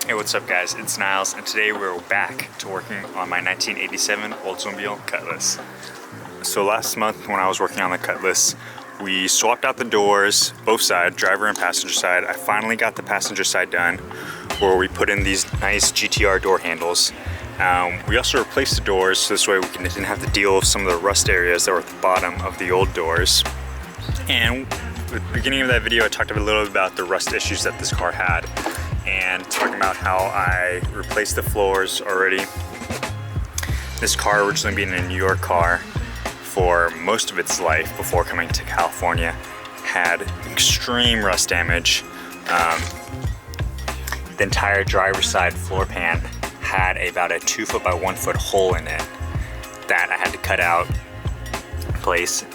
Hey, what's up guys? It's Niles, and today we're back to working on my 1987 Oldsmobile Cutlass. So last month when I was working on the Cutlass, we swapped out the doors, both sides, driver and passenger side. I finally got the passenger side done, where we put in these nice GTR door handles. We also replaced the doors, so this way we didn't have to deal with some of the rust areas that were at the bottom of the old doors. And at the beginning of that video, I talked a little bit about the rust issues that this car had, and talking about how I replaced the floors already. This car, originally being a New York car for most of its life before coming to California, had extreme rust damage. The entire driver's side floor pan had about a 2 foot by 1 foot hole in it that I had to cut out in place.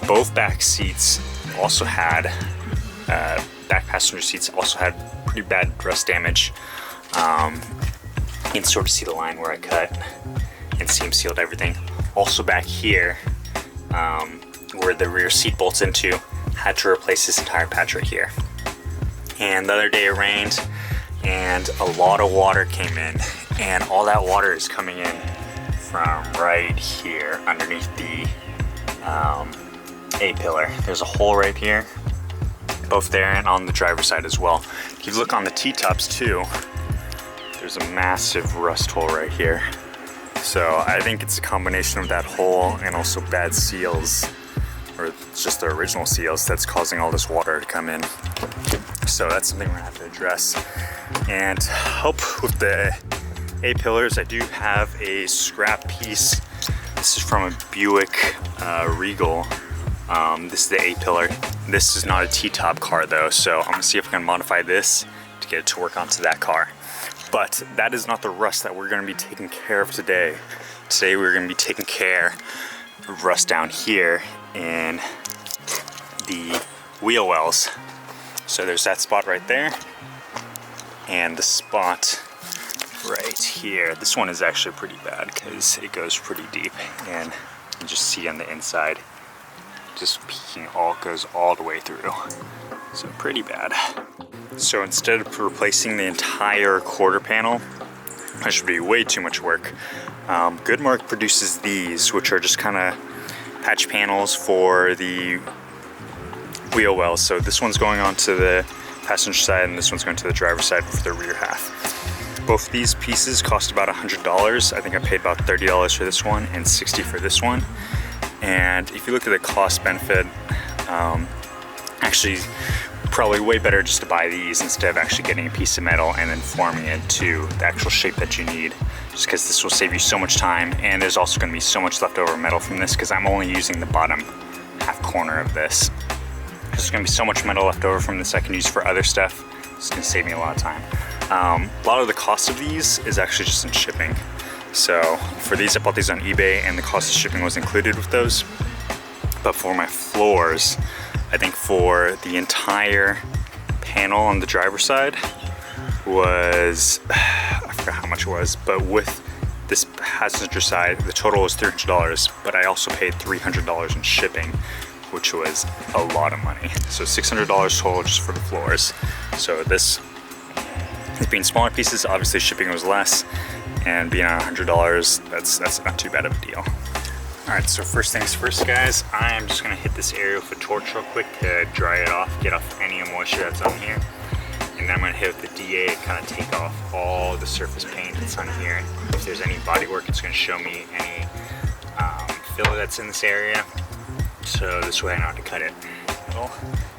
Both back seats also had, back passenger seats also had pretty bad rust damage. You can sort of see the line where I cut and seam sealed everything. Also back here, where the rear seat bolts into, had to replace this entire patch right here. And the other day it rained and a lot of water came in, and all that water is coming in from right here underneath the A-pillar. There's a hole right here, both there and on the driver's side as well. If you look on the T-tops too, there's a massive rust hole right here. So I think it's a combination of that hole and also bad seals, or it's just the original seals, that's causing all this water to come in. So that's something we're gonna have to address and help with the A-pillars. I do have a scrap piece. This is from a Buick Regal. This is the A-pillar. This is not a T-top car though, so I'm gonna see if I can modify this to get it to work onto that car. But that is not the rust that we're gonna be taking care of today. Today we're gonna be taking care of rust down here in the wheel wells. So there's that spot right there, and the spot right here. This one is actually pretty bad because it goes pretty deep, and you can just see on the inside, just peeking goes all the way through. So pretty bad. So instead of replacing the entire quarter panel, that should be way too much work. Goodmark produces these, which are just kind of patch panels for the wheel wells. So this one's going on to the passenger side and this one's going to the driver's side for the rear half. Both these pieces cost about $100. I think I paid about $30 for this one and $60 for this one. And if you look at the cost benefit, actually probably way better just to buy these instead of actually getting a piece of metal and then forming it to the actual shape that you need, just because this will save you so much time. And there's also going to be so much leftover metal from this because I'm only using the bottom half corner of this. There's going to be so much metal left over from this I can use for other stuff. It's going to save me a lot of time. A lot of the cost of these is actually just in shipping. So for these, I bought these on eBay and the cost of shipping was included with those. But for my floors, I think for the entire panel on the driver's side was, I forgot how much it was, but with this passenger side, the total was $300, but I also paid $300 in shipping, which was a lot of money. So $600 total just for the floors. So this being smaller pieces, obviously shipping was less, and being on $100, that's not too bad of a deal. All right, so first things first, guys, I am just gonna hit this area with a torch real quick to dry it off, get off any moisture that's on here. And then I'm gonna hit with the DA and kind of take off all the surface paint that's on here. If there's any body work, it's gonna show me any filler that's in this area. So this way I know how to cut it.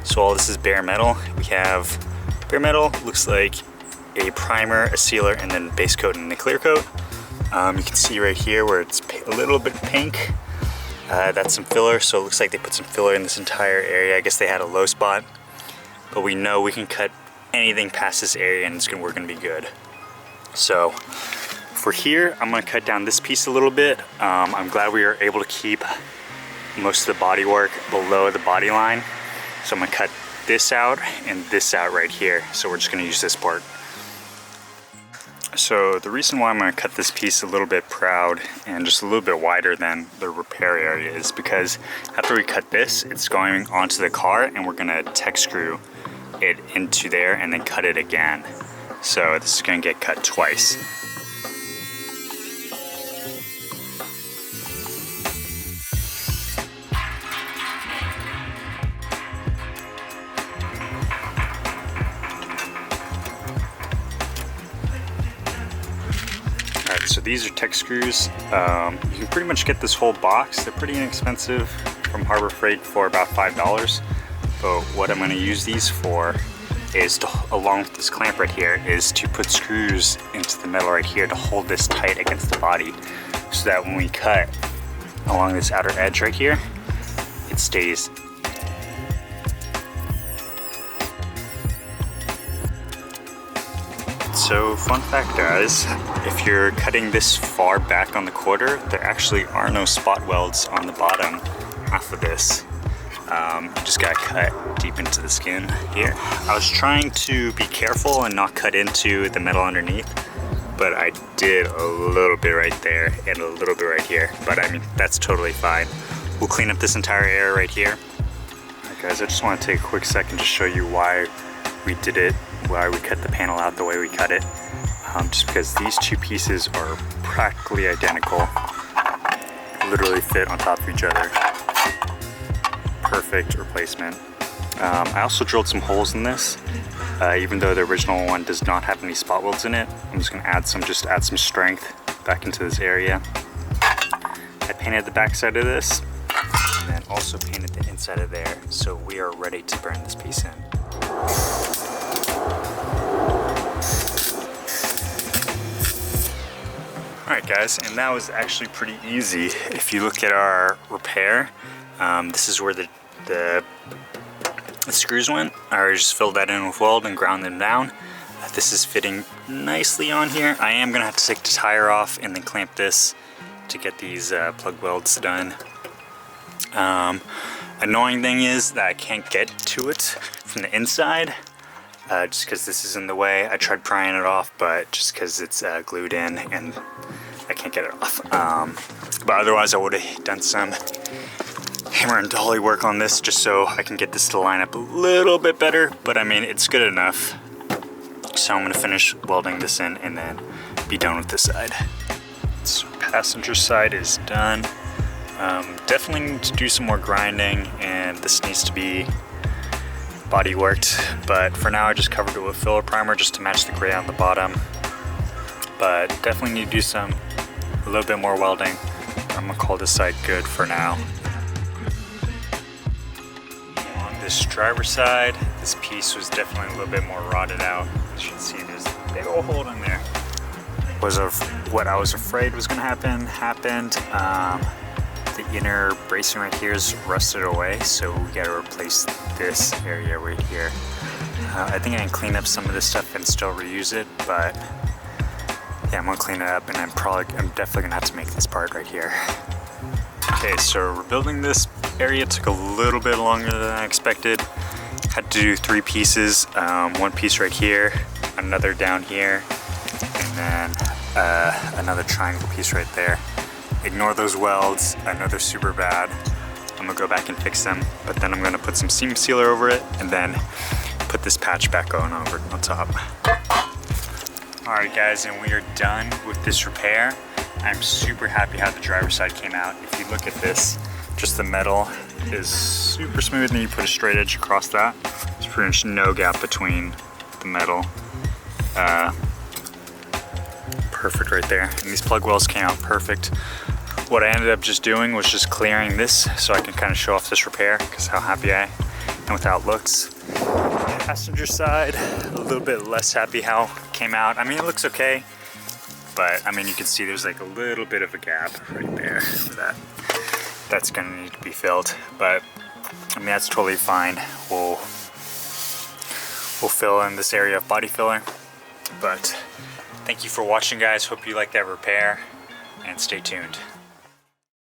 So all this is bare metal. We have bare metal, looks like a primer, a sealer, and then base coat and a clear coat. You can see right here where it's a little bit pink. That's some filler, so it looks like they put some filler in this entire area. I guess they had a low spot, but we know we can cut anything past this area and we're gonna be good. So for here, I'm gonna cut down this piece a little bit. I'm glad we were able to keep most of the body work below the body line. So I'm gonna cut this out and this out right here. So we're just gonna use this part. So the reason why I'm going to cut this piece a little bit proud and just a little bit wider than the repair area is because after we cut this, it's going onto the car and we're going to tech screw it into there and then cut it again. So this is gonna get cut twice. Alright, so these are tech screws. You can pretty much get this whole box. They're pretty inexpensive from Harbor Freight for about $5. But what I'm gonna use these for is to, along with this clamp right here, is to put screws into the metal right here to hold this tight against the body, so that when we cut along this outer edge right here, it stays. So fun fact guys, if you're cutting this far back on the quarter, there actually are no spot welds on the bottom half of this. You just gotta cut deep into the skin here. I was trying to be careful and not cut into the metal underneath, but I did a little bit right there and a little bit right here. But I mean, that's totally fine. We'll clean up this entire area right here. Alright guys, I just want to take a quick second to show you why we did it, why we cut the panel out the way we cut it. Just because these two pieces are practically identical, literally fit on top of each other. Perfect replacement. I also drilled some holes in this, even though the original one does not have any spot welds in it. I'm just gonna add some strength back into this area. I painted the back side of this, and then also painted the inside of there, so we are ready to burn this piece in. Alright guys, and that was actually pretty easy. If you look at our repair, this is where the screws went. I just filled that in with weld and ground them down. This is fitting nicely on here. I am gonna have to take the tire off and then clamp this to get these plug welds done. Annoying thing is that I can't get to it from the inside, just because this is in the way. I tried prying it off, but just because it's glued in and I can't get it off. But otherwise I would have done some hammer and dolly work on this just so I can get this to line up a little bit better, but I mean, it's good enough. So I'm gonna finish welding this in and then be done with this side. So passenger side is done. Definitely need to do some more grinding, and this needs to be body worked, but for now I just covered it with filler primer just to match the gray on the bottom. But definitely need to do a little bit more welding. I'm gonna call this side good for now. On this driver's side, this piece was definitely a little bit more rotted out. As you can see, there's a big old hole in there. What I was afraid was gonna happen, happened. The inner bracing right here is rusted away, so we gotta replace this area right here. I think I can clean up some of this stuff and still reuse it, but yeah, I'm gonna clean it up, and I'm definitely gonna have to make this part right here. Okay, so rebuilding this area took a little bit longer than I expected. Had to do 3 pieces, one piece right here, another down here, and then another triangle piece right there. Ignore those welds, I know they're super bad. I'm gonna go back and fix them, but then I'm gonna put some seam sealer over it and then put this patch back on top. Alright guys, and we are done with this repair. I'm super happy how the driver's side came out. If you look at this, just the metal is super smooth, and you put a straight edge across that. There's pretty much no gap between the metal. Perfect right there. And these plug welds came out perfect. What I ended up just doing was just clearing this so I can kind of show off this repair, because how happy I am with how it looks. Passenger side, a little bit less happy how it came out. I mean, it looks okay, but I mean, you can see there's like a little bit of a gap right there where that's gonna need to be filled. But I mean, that's totally fine. We'll fill in this area of body filler. But thank you for watching guys. Hope you like that repair, and stay tuned.